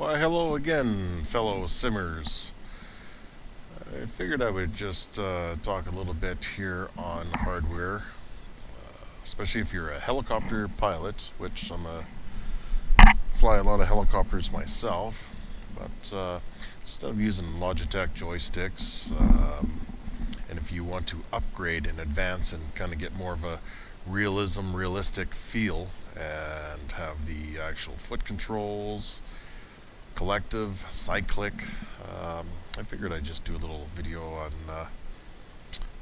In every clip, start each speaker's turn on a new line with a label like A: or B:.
A: Why, hello again, fellow simmers. I figured I would just talk a little bit here on hardware, especially if you're a helicopter pilot, which fly a lot of helicopters myself. But instead of using Logitech joysticks, and if you want to upgrade in advance and kind of get more of a realistic feel and have the actual foot controls, collective, cyclic. I figured I'd just do a little video on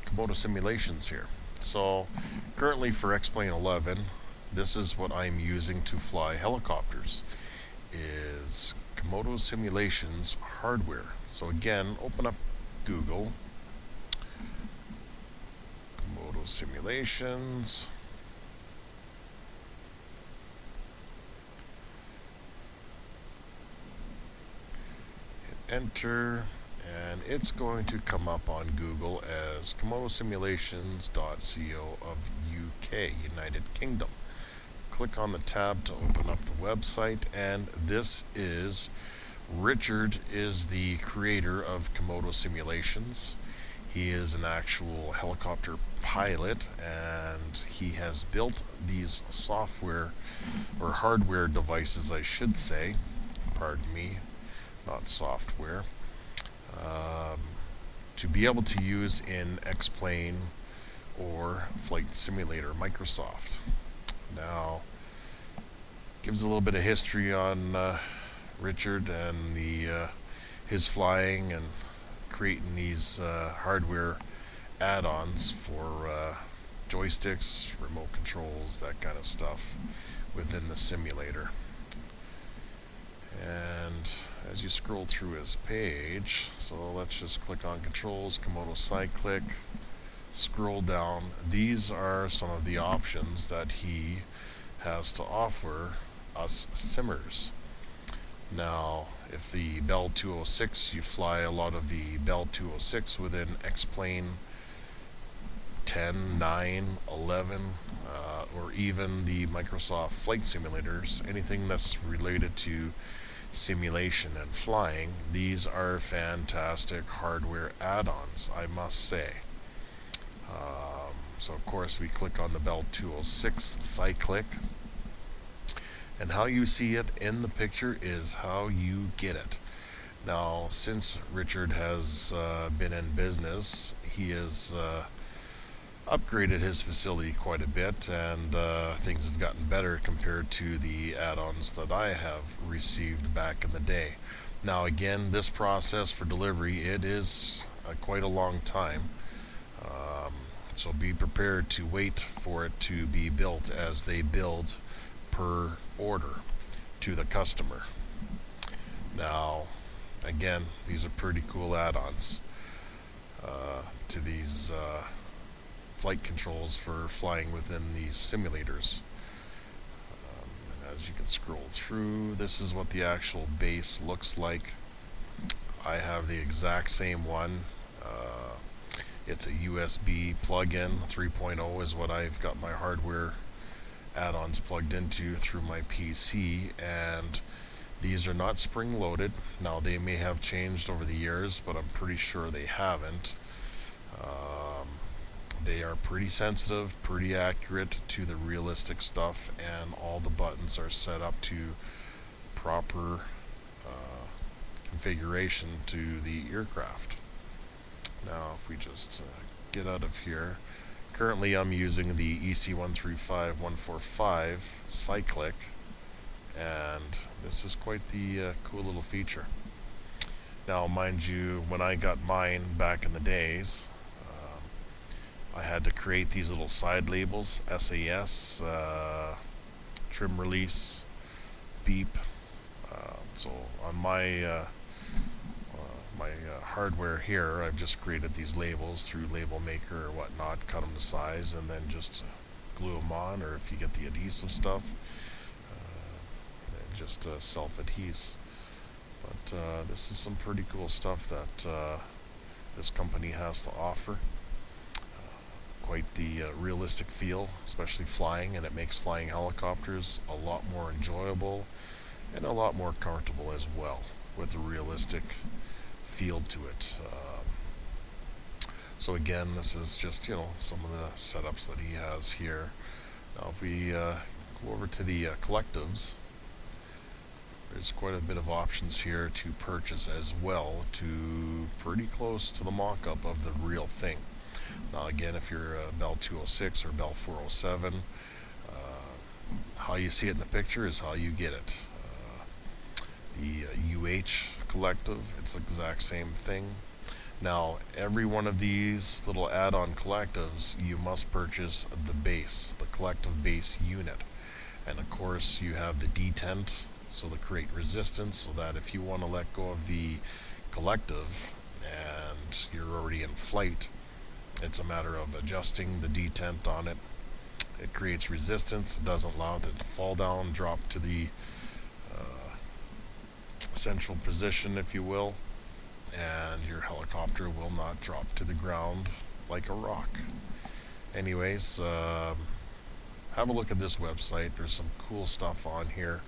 A: Komodo Simulations here. So currently for Xplane 11, this is what I'm using to fly helicopters, is Komodo Simulations hardware. So again, open up Google, Komodo Simulations. Enter, and it's going to come up on Google as komodosimulations.co of UK, United Kingdom. Click on the tab to open up the website, and this is Richard is the creator of Komodo Simulations. He is an actual helicopter pilot, and he has built these software or hardware devices, I should say, pardon me, not software, to be able to use in Xplane or Flight Simulator Microsoft. Now, gives a little bit of history on Richard and his flying and creating these hardware add-ons for joysticks, remote controls, that kind of stuff within the simulator. And as you scroll through his page, so let's just click on controls, Komodo Cyclic, scroll down. These are some of the options that he has to offer us simmers. Now, if the Bell 206, you fly a lot of the Bell 206 within Xplane 10, 9, 11, or even the Microsoft flight simulators, anything that's related to simulation and flying, these are fantastic hardware add-ons, I must say. So of course we click on the Bell 206 cyclic, and how you see it in the picture is how you get it. Now, since Richard has been in business, he has upgraded his facility quite a bit, and things have gotten better compared to the add-ons that I have received back in the day. Now again, this process for delivery, it is quite a long time, so be prepared to wait for it to be built as they build per order to the customer. Now again, these are pretty cool add-ons to these flight controls for flying within these simulators. And as you can scroll through, this is what the actual base looks like. I have the exact same one. It's a USB plug-in. 3.0 is what I've got my hardware add-ons plugged into through my PC, and these are not spring-loaded. Now, they may have changed over the years, but I'm pretty sure they haven't. They are pretty sensitive, pretty accurate to the realistic stuff, and all the buttons are set up to proper configuration to the aircraft. Now, if we just get out of here, currently I'm using the EC135145 cyclic, and this is quite the cool little feature. Now, mind you, when I got mine back in the days, I had to create these little side labels, SAS, trim release, beep. So on my hardware here, I've just created these labels through Label Maker or whatnot, cut them to size, and then just glue them on, or if you get the adhesive stuff, just self-adhese. But this is some pretty cool stuff that this company has to offer. Quite the realistic feel, especially flying, and it makes flying helicopters a lot more enjoyable and a lot more comfortable as well, with a realistic feel to it. So again, this is just, some of the setups that he has here. Now if we go over to the collectives, there's quite a bit of options here to purchase as well, to pretty close to the mock-up of the real thing. Now again, if you're a Bell 206 or Bell 407, how you see it in the picture is how you get it. The UH collective, it's the exact same thing. Now every one of these little add-on collectives, you must purchase the base, the collective base unit. And of course you have the detent, so to create resistance, so that if you want to let go of the collective and you're already in flight, it's a matter of adjusting the detent on it. It creates resistance, it doesn't allow it to fall down, drop to the central position, if you will, and your helicopter will not drop to the ground like a rock. Anyways, have a look at this website. There's some cool stuff on here,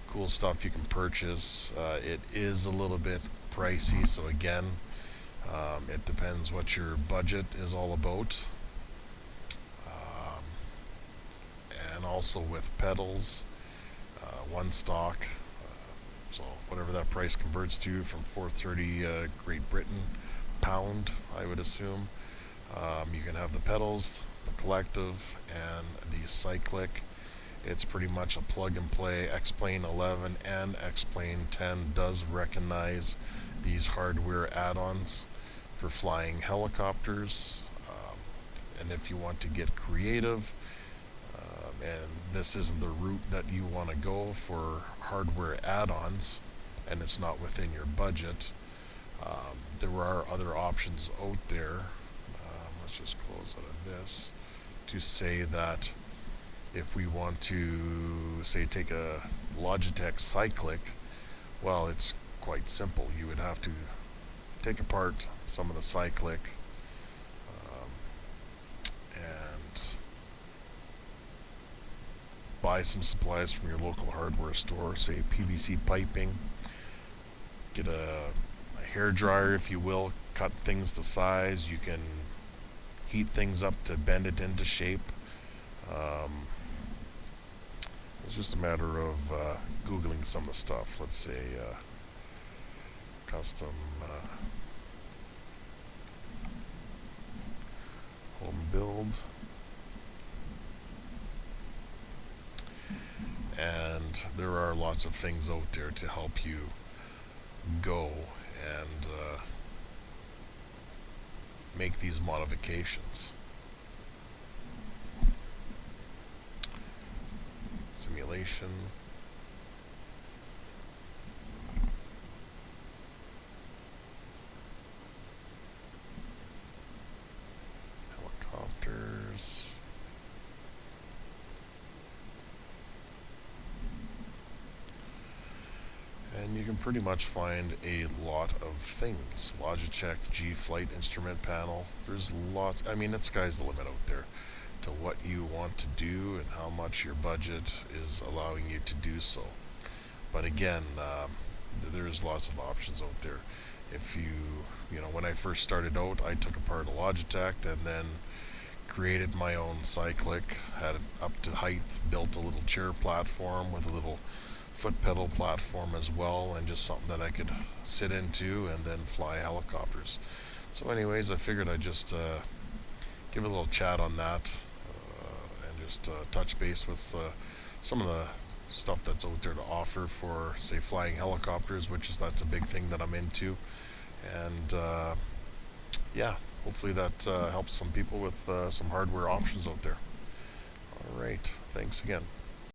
A: cool stuff you can purchase. It is a little bit pricey, so again, it depends what your budget is all about. And also with pedals, one stock, so whatever that price converts to from 430 Great Britain pound, I would assume. You can have the pedals, the collective, and the cyclic. It's pretty much a plug and play. Xplane 11 and Xplane 10 does recognize these hardware add-ons for flying helicopters. And if you want to get creative, and this isn't the route that you want to go for hardware add-ons, and it's not within your budget, there are other options out there. Let's just close out of this to say that if we want to, say, take a Logitech cyclic, well, it's quite simple. You would have to take apart some of the cyclic and buy some supplies from your local hardware store, say PVC piping, get a hair dryer, if you will, cut things to size. You can heat things up to bend it into shape. It's just a matter of Googling some of the stuff. Let's say custom home build. And there are lots of things out there to help you go and make these modifications. Simulation. Helicopters. And you can pretty much find a lot of things. Logitech G Flight instrument panel. There's lots. I mean, the sky's the limit out there to what you want to do and how much your budget is allowing you to do so. But again, there's lots of options out there. If when I first started out, I took apart a Logitech and then created my own cyclic, had it up to height, built a little chair platform with a little foot pedal platform as well, and just something that I could sit into and then fly helicopters. So anyways, I figured I'd just give a little chat on that, and just touch base with some of the stuff that's out there to offer for, say, flying helicopters, that's a big thing that I'm into. And yeah, hopefully that helps some people with some hardware options out there. Alright, thanks again.